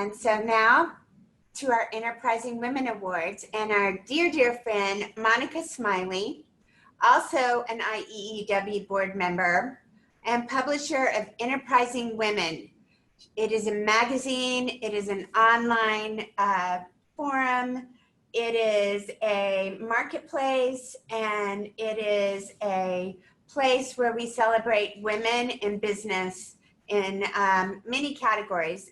And so now to our Enterprising Women Awards, and our dear friend, Monica Smiley, also an IEEW board member and publisher of Enterprising Women. It is a magazine, it is an online forum, it is a marketplace, and it is a place where we celebrate women in business in many categories.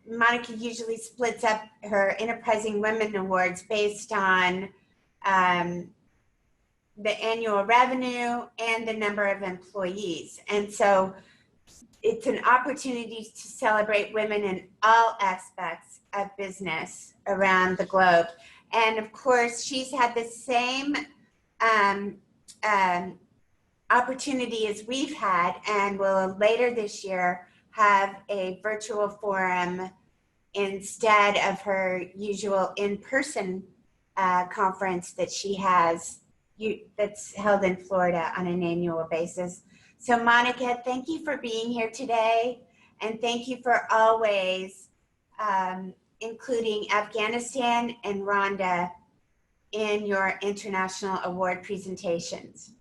Monica usually splits up her Enterprising Women Awards based on the annual revenue and the number of employees. And so it's an opportunity to celebrate women in all aspects of business around the globe. And of course, she's had the same opportunity as we've had, and will later this year have a virtual forum instead of her usual in-person conference that she has that's held in Florida on an annual basis. So Monica, thank you for being here today, and thank you for always including Afghanistan and Rwanda in your international award presentations.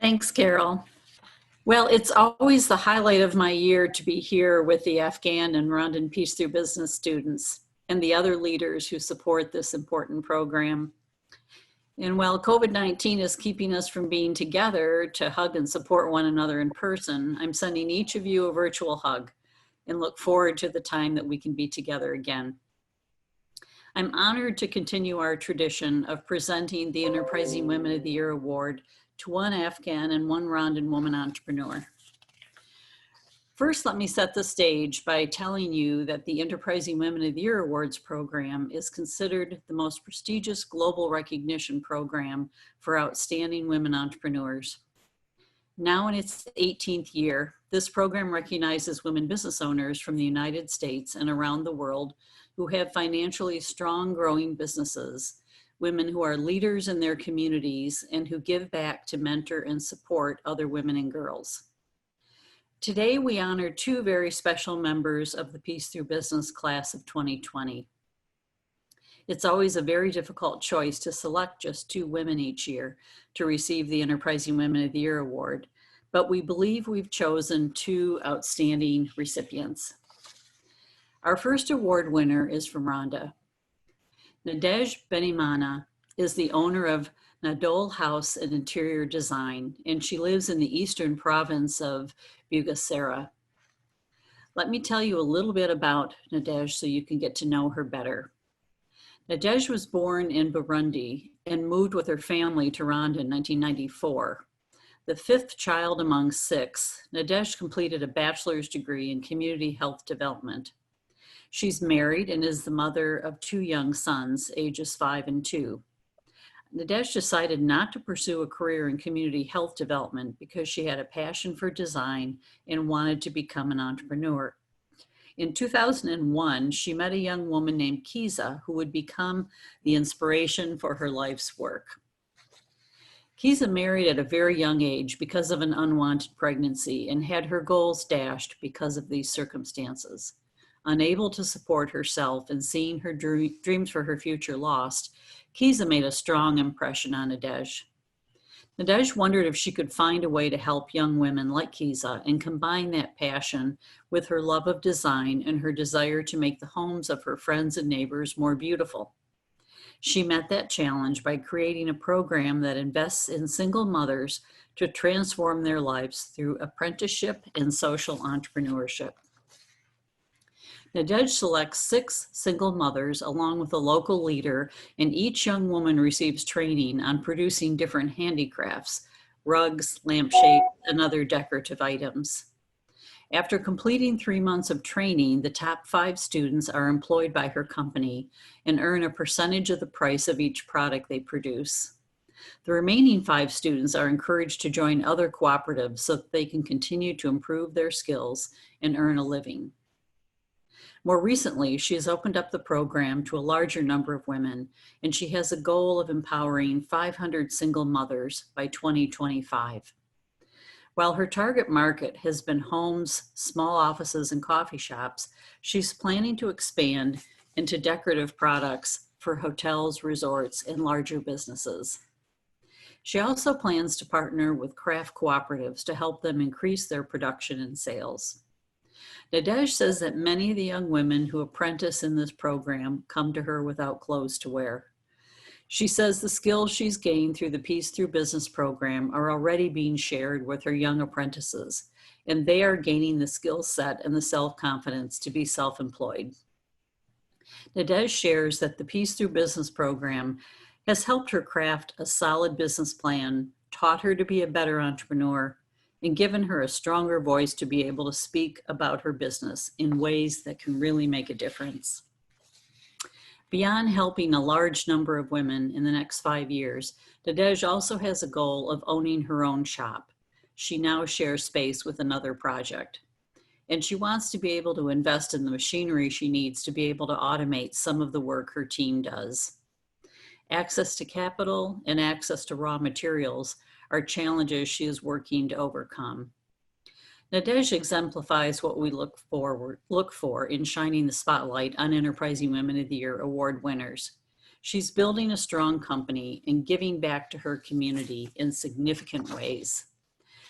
Thanks, Carol. Well, it's always the highlight of my year to be here with the Afghan and Rwandan Peace Through Business students and the other leaders who support this important program. And while COVID-19 is keeping us from being together to hug and support one another in person, I'm sending each of you a virtual hug and look forward to the time that we can be together again. I'm honored to continue our tradition of presenting the Enterprising Women of the Year Award to one Afghan and one Rwandan woman entrepreneur. First, let me set the stage by telling you that the Enterprising Women of the Year Awards program is considered the most prestigious global recognition program for outstanding women entrepreneurs. Now in its 18th year, this program recognizes women business owners from the United States and around the world who have financially strong, growing businesses, women who are leaders in their communities and who give back to mentor and support other women and girls. Today, we honor two very special members of the Peace Through Business class of 2020. It's always a very difficult choice to select just two women each year to receive the Enterprising Women of the Year Award, but we believe we've chosen two outstanding recipients. Our first award winner is from Rwanda. Nadege Benimana is the owner of Nadol House and Interior Design, and she lives in the eastern province of Bugesera. Let me tell you a little bit about Nadege so you can get to know her better. Nadege was born in Burundi and moved with her family to Rwanda in 1994. The fifth child among six, Nadege completed a bachelor's degree in community health development. She's married and is the mother of two young sons, ages 5 and 2. Nadege decided not to pursue a career in community health development because she had a passion for design and wanted to become an entrepreneur. In 2001, she met a young woman named Kiza who would become the inspiration for her life's work. Kiza married at a very young age because of an unwanted pregnancy and had her goals dashed because of these circumstances. Unable to support herself and seeing her dreams for her future lost, Kiza made a strong impression on Nadege. Nadege wondered if she could find a way to help young women like Kiza and combine that passion with her love of design and her desire to make the homes of her friends and neighbors more beautiful. She met that challenge by creating a program that invests in single mothers to transform their lives through apprenticeship and social entrepreneurship. Nadege selects 6 single mothers along with a local leader, and each young woman receives training on producing different handicrafts, rugs, lampshades, and other decorative items. After completing 3 months of training, the top 5 students are employed by her company and earn a percentage of the price of each product they produce. The remaining 5 students are encouraged to join other cooperatives so that they can continue to improve their skills and earn a living. More recently, she has opened up the program to a larger number of women, and she has a goal of empowering 500 single mothers by 2025. While her target market has been homes, small offices, and coffee shops, she's planning to expand into decorative products for hotels, resorts, and larger businesses. She also plans to partner with craft cooperatives to help them increase their production and sales. Nadej says that many of the young women who apprentice in this program come to her without clothes to wear. She says the skills she's gained through the Peace Through Business program are already being shared with her young apprentices, and they are gaining the skill set and the self-confidence to be self-employed. Nadej shares that the Peace Through Business program has helped her craft a solid business plan, taught her to be a better entrepreneur, and given her a stronger voice to be able to speak about her business in ways that can really make a difference. Beyond helping a large number of women in the next 5 years, Nadej also has a goal of owning her own shop. She now shares space with another project. And she wants to be able to invest in the machinery she needs to be able to automate some of the work her team does. Access to capital and access to raw materials are challenges she is working to overcome. Nadej exemplifies what we look for in shining the spotlight on Enterprising Women of the Year award winners. She's building a strong company and giving back to her community in significant ways.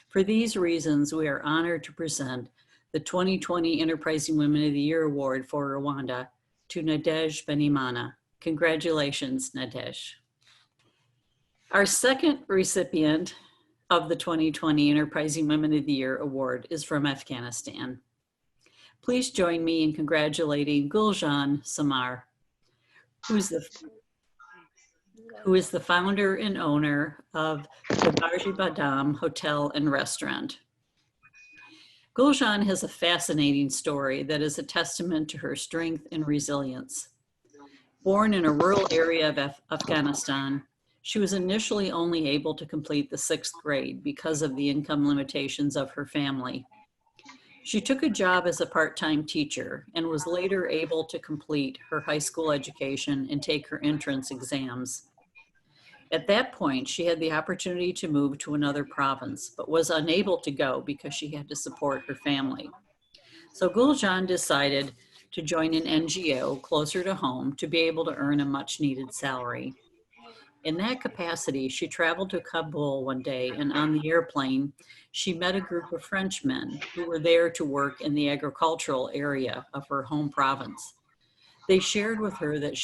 For these reasons, we are honored to present the 2020 Enterprising Women of the Year Award for Rwanda to Nadej Benimana. Congratulations, Nadej. Our second recipient of the 2020 Enterprising Women of the Year Award is from Afghanistan. Please join me in congratulating Guljan Samar, who is the founder and owner of the Barji Badam Hotel and Restaurant. Guljan has a fascinating story that is a testament to her strength and resilience. Born in a rural area of Afghanistan, she was initially only able to complete the 6th grade because of the income limitations of her family. She took a job as a part-time teacher and was later able to complete her high school education and take her entrance exams. At that point, she had the opportunity to move to another province, but was unable to go because she had to support her family. So Guljan decided to join an NGO closer to home to be able to earn a much-needed salary. In that capacity, she traveled to Kabul one day, and on the airplane, she met a group of Frenchmen who were there to work in the agricultural area of her home province. They shared with her that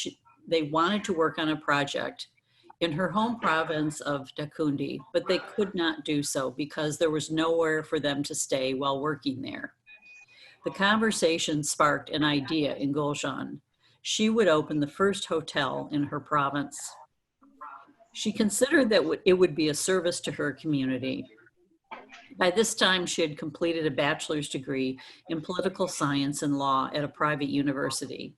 they wanted to work on a project in her home province of Dakundi, but they could not do so because there was nowhere for them to stay while working there. The conversation sparked an idea in Guljan. She would open the first hotel in her province. She considered that it would be a service to her community. By this time, she had completed a bachelor's degree in political science and law at a private university.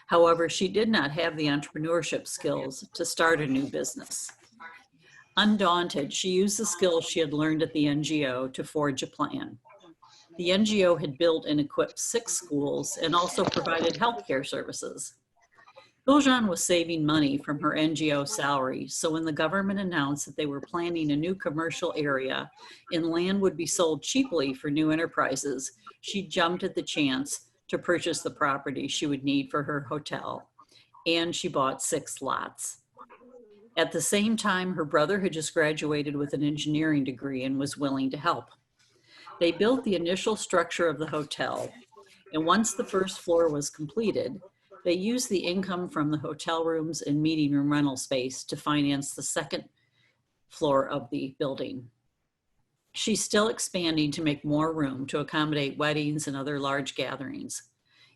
However, she did not have the entrepreneurship skills to start a new business. Undaunted, she used the skills she had learned at the NGO to forge a plan. The NGO had built and equipped 6 schools and also provided healthcare services. Guljan was saving money from her NGO salary, so when the government announced that they were planning a new commercial area and land would be sold cheaply for new enterprises, she jumped at the chance to purchase the property she would need for her hotel, and she bought 6 lots. At the same time, her brother had just graduated with an engineering degree and was willing to help. They built the initial structure of the hotel, and once the first floor was completed, they used the income from the hotel rooms and meeting room rental space to finance the 2nd floor of the building. She's still expanding to make more room to accommodate weddings and other large gatherings.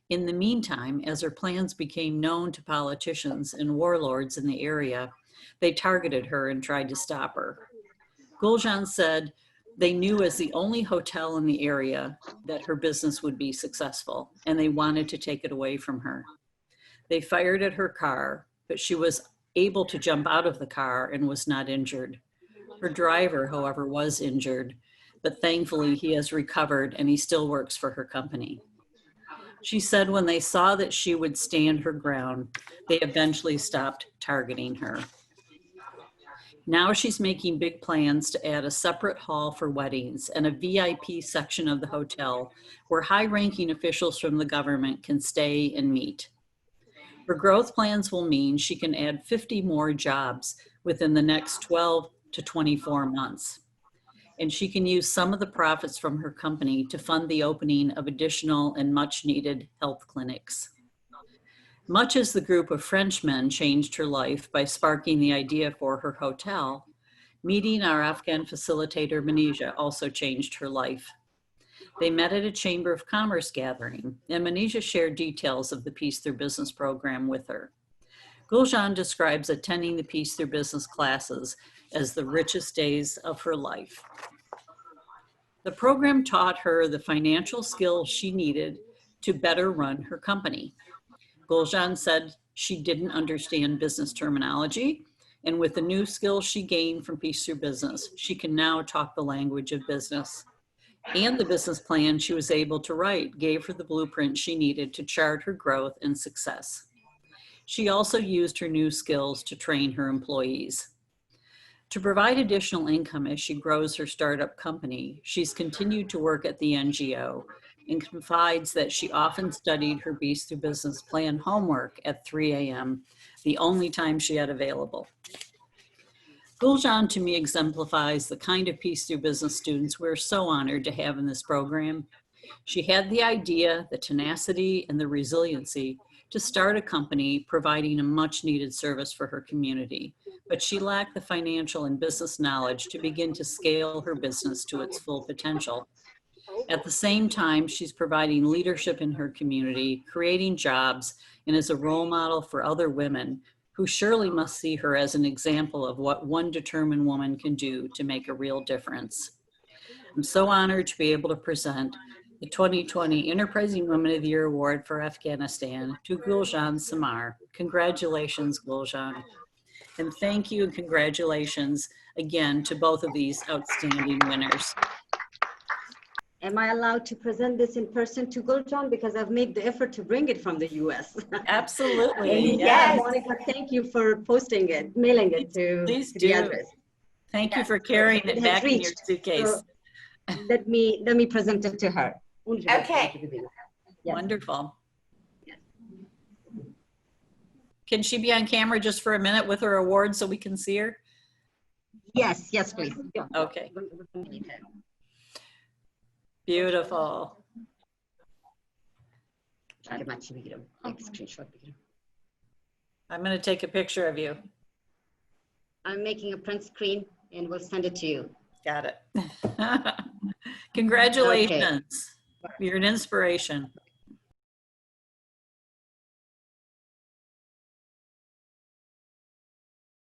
In the meantime, as her plans became known to politicians and warlords in the area, they targeted her and tried to stop her. Guljan said they knew as the only hotel in the area that her business would be successful, and they wanted to take it away from her. They fired at her car, but she was able to jump out of the car and was not injured. Her driver, however, was injured, but thankfully he has recovered and he still works for her company. She said when they saw that she would stand her ground, they eventually stopped targeting her. Now she's making big plans to add a separate hall for weddings and a VIP section of the hotel where high-ranking officials from the government can stay and meet. Her growth plans will mean she can add 50 more jobs within the next 12 to 24 months. And she can use some of the profits from her company to fund the opening of additional and much-needed health clinics. Much as the group of Frenchmen changed her life by sparking the idea for her hotel, meeting our Afghan facilitator, Manisha, also changed her life. They met at a Chamber of Commerce gathering, and Manisha shared details of the Peace Through Business program with her. Guljan describes attending the Peace Through Business classes as the richest days of her life. The program taught her the financial skills she needed to better run her company. Guljan said she didn't understand business terminology, and with the new skills she gained from Peace Through Business, she can now talk the language of business. And the business plan she was able to write gave her the blueprint she needed to chart her growth and success. She also used her new skills to train her employees. To provide additional income as she grows her startup company, she's continued to work at the NGO and confides that she often studied her Peace Through Business plan homework at 3 a.m., the only time she had available. Guljan to me exemplifies the kind of Peace Through Business students we're so honored to have in this program. She had the idea, the tenacity, and the resiliency to start a company providing a much needed service for her community, but she lacked the financial and business knowledge to begin to scale her business to its full potential. At the same time, she's providing leadership in her community, creating jobs, and is a role model for other women who surely must see her as an example of what one determined woman can do to make a real difference. I'm so honored to be able to present the 2020 Enterprising Women of the Year Award for Afghanistan to Guljan Samar. Congratulations, Guljan. And thank you and congratulations again to both of these outstanding winners. Am I allowed to present this in person to Guljan? Because I've made the effort to bring it from the US. Absolutely. Yes. Monica, thank you for posting it, mailing it to the address. Thank you for carrying it back in your suitcase. So let me present it to her. Okay. Yes. Wonderful. Can she be on camera just for a minute with her award so we can see her? Yes, please. Okay. Beautiful. I'm going to take a picture of you. I'm making a print screen and we'll send it to you. Got it. Congratulations. Okay. You're an inspiration.